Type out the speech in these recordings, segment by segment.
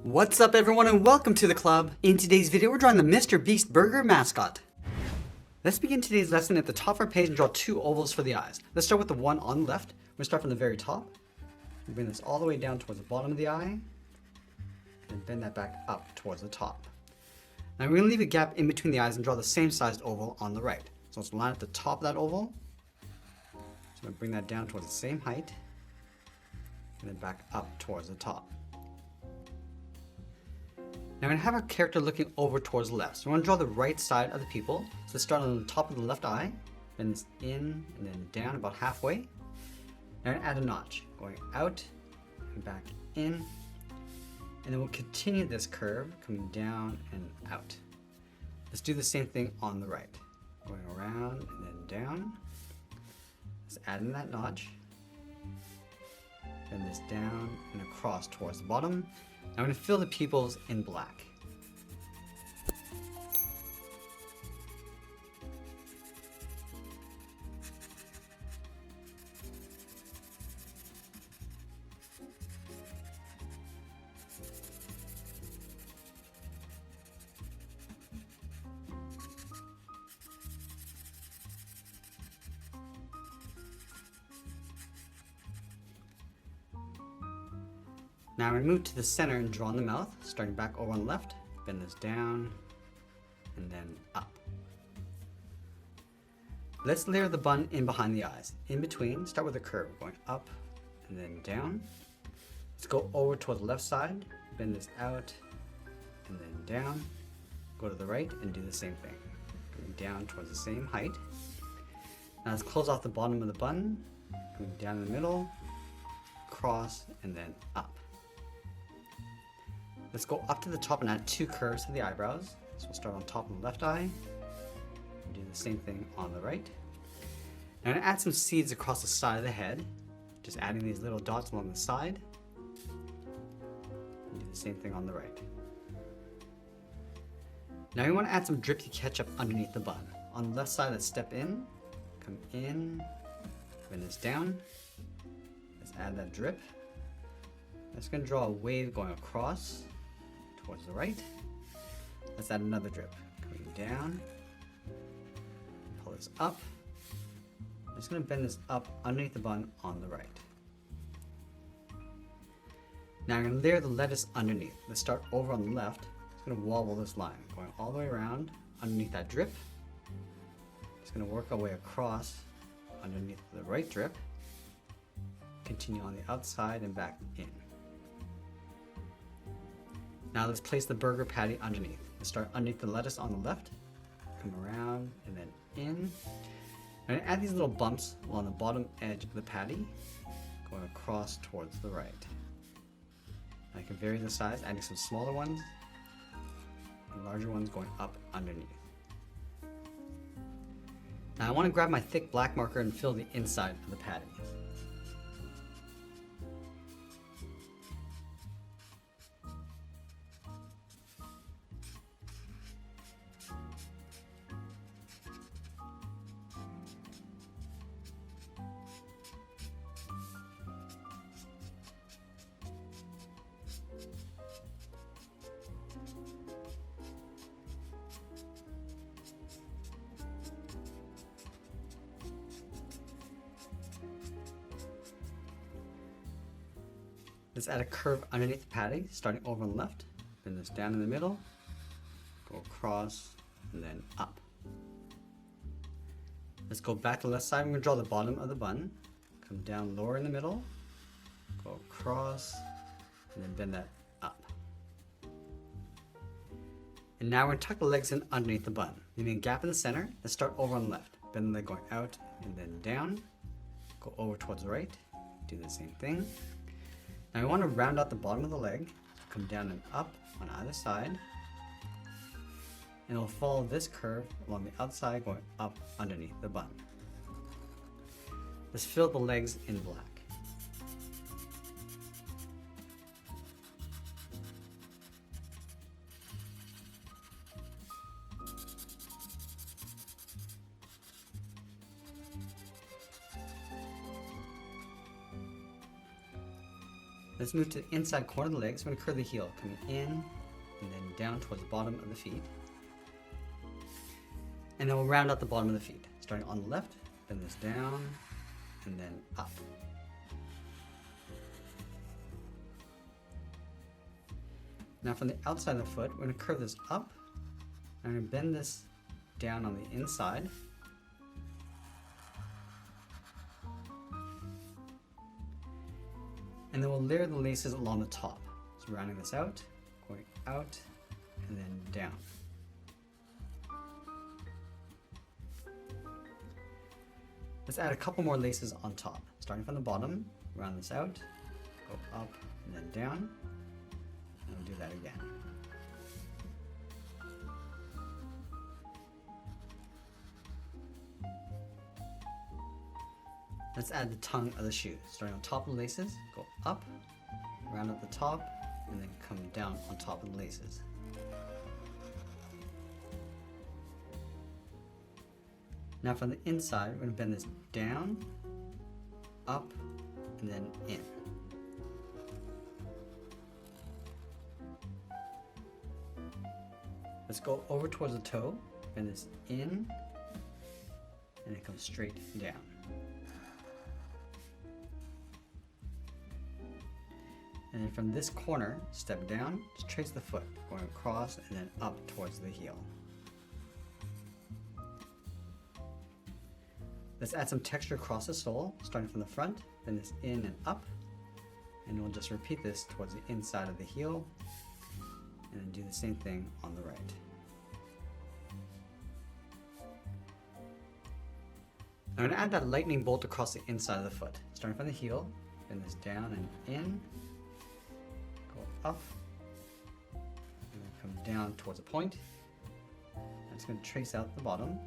What's up everyone and welcome to the club. In today's video we're drawing the Mr. Beast Burger mascot. Let's begin today's lesson at the top of our page and draw two ovals for the eyes. Let's start with the one on the left. We're going to start from the very top. We'll bring this all the way down towards the bottom of the eye. And bend that back up towards the top. Now we're going to leave a gap in between the eyes and draw the same sized oval on the right. So let's line up the top of that oval. So I'm going to bring that down towards the same height. And then back up towards the top. Now we're going to have our character looking over towards the left. So we're going to draw the right side of the pupil. So let's start on the top of the left eye, bend this in and then down about halfway. Now we're going to add a notch, going out and back in. And then we'll continue this curve, coming down and out. Let's do the same thing on the right. Going around and then down. Let's add in that notch. Bend this down and across towards the bottom. Now I'm going to fill the pupils in black. Now I'm going to move to the center and draw in the mouth, starting back over on the left, bend this down, and then up. Let's layer the bun in behind the eyes. In between, start with a curve, going up and then down. Let's go over toward the left side, bend this out, and then down. Go to the right and do the same thing, going down towards the same height. Now let's close off the bottom of the bun, going down in the middle, across, and then up. Let's go up to the top and add two curves to the eyebrows. So we'll start on top of the left eye, and do the same thing on the right. Now I'm going to add some seeds across the side of the head, just adding these little dots along the side. And do the same thing on the right. Now we want to add some drippy ketchup underneath the bun. On the left side, let's step in, come in, bend this down. Let's add that drip. I'm just going to draw a wave going across towards the right. Let's add another drip. Coming down. Pull this up. I'm just going to bend this up underneath the bun on the right. Now I'm going to layer the lettuce underneath. Let's start over on the left. Just going to wobble this line, going all the way around underneath that drip. Just going to work our way across underneath the right drip. Continue on the outside and back in. Now let's place the burger patty underneath. Let's start underneath the lettuce on the left, come around and then in. I'm going to add these little bumps along the bottom edge of the patty, going across towards the right. I can vary the size, adding some smaller ones and larger ones going up underneath. Now I want to grab my thick black marker and fill the inside of the patty. Let's add a curve underneath the patty, starting over on the left. Bend this down in the middle, go across, and then up. Let's go back to the left side. I'm going to draw the bottom of the bun. Come down lower in the middle, go across, and then bend that up. And now we're going to tuck the legs in underneath the bun, leaving a gap in the center. Let's start over on the left. Bend the leg going out and then down. Go over towards the right. Do the same thing. Now we want to round out the bottom of the leg, come down and up on either side, and it'll follow this curve along the outside going up underneath the bun. Let's fill the legs in black. Let's move to the inside corner of the legs. We're going to curve the heel, coming in and then down towards the bottom of the feet. And then we'll round out the bottom of the feet. Starting on the left, bend this down, and then up. Now from the outside of the foot, we're going to curve this up. I'm going to bend this down on the inside. And then we'll layer the laces along the top. So rounding this out, going out, and then down. Let's add a couple more laces on top. Starting from the bottom, round this out, go up, and then down. And we'll do that again. Let's add the tongue of the shoe. Starting on top of the laces, go up, round at the top, and then come down on top of the laces. Now from the inside, we're going to bend this down, up, and then in. Let's go over towards the toe, bend this in, and it comes straight down. And then from this corner, step down, just trace the foot, going across and then up towards the heel. Let's add some texture across the sole, starting from the front, bend this in and up, and we'll just repeat this towards the inside of the heel, and then do the same thing on the right. I'm going to add that lightning bolt across the inside of the foot, starting from the heel, bend this down and in, go up, and then come down towards a point. I'm just going to trace out the bottom.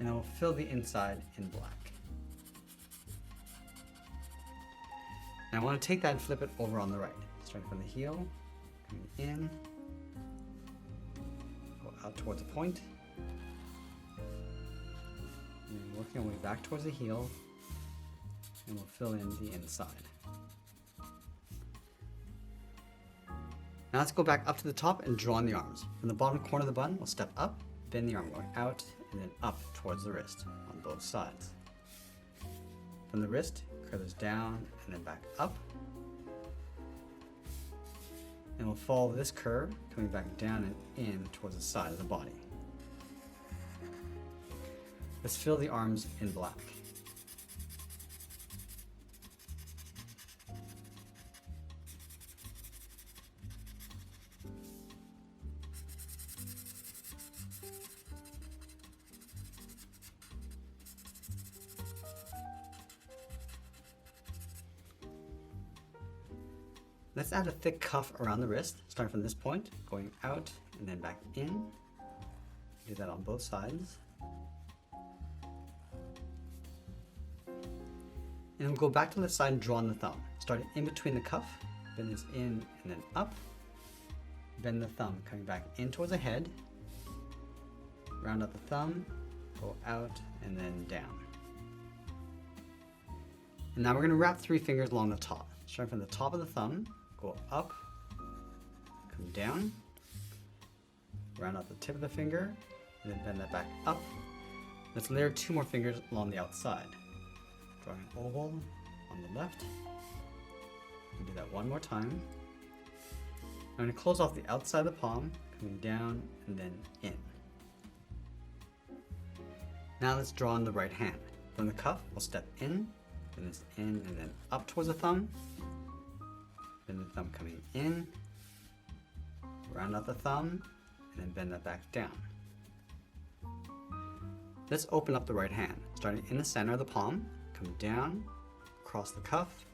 And then we'll fill the inside in black. And I want to take that and flip it over on the right. Starting from the heel, coming in, go out towards a point, and then working our way back towards the heel, and we'll fill in the inside. Now let's go back up to the top and draw on the arms. From the bottom corner of the bun, we'll step up, bend the arm going out, and then up towards the wrist on both sides. From the wrist, curve this down and then back up. And we'll follow this curve, coming back down and in towards the side of the body. Let's fill the arms in black. Let's add a thick cuff around the wrist, starting from this point, going out and then back in. Do that on both sides. And we'll go back to the side and draw on the thumb. Starting in between the cuff, bend this in and then up. Bend the thumb, coming back in towards the head. Round out the thumb, go out and then down. And now we're going to wrap 3 fingers along the top. Starting from the top of the thumb, go up, come down, round out the tip of the finger, and then bend that back up. Let's layer 2 more fingers along the outside. Drawing an oval on the left. And do that one more time. I'm going to close off the outside of the palm, coming down and then in. Now let's draw on the right hand. From the cuff, we'll step in, bend this in and then up towards the thumb. Bend the thumb coming in, round out the thumb, and then bend that back down. Let's open up the right hand, starting in the center of the palm, come down, across the cuff,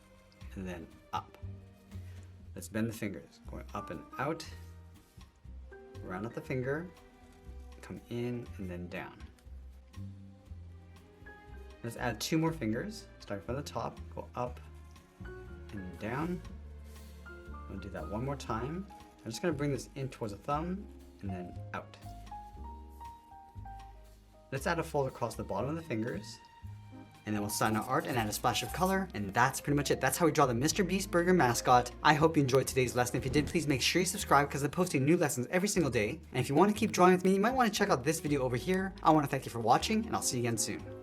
and then up. Let's bend the fingers, going up and out, round out the finger, come in, and then down. Let's add 2 more fingers, starting from the top, go up and down. I'm going to do that one more time. I'm just going to bring this in towards the thumb and then out. Let's add a fold across the bottom of the fingers, and then we'll sign our art and add a splash of color, and that's pretty much it. That's how we draw the Mr. Beast Burger mascot. I hope you enjoyed today's lesson. If you did, please make sure you subscribe because I'm posting new lessons every single day. And if you want to keep drawing with me, you might want to check out this video over here. I want to thank you for watching, and I'll see you again soon.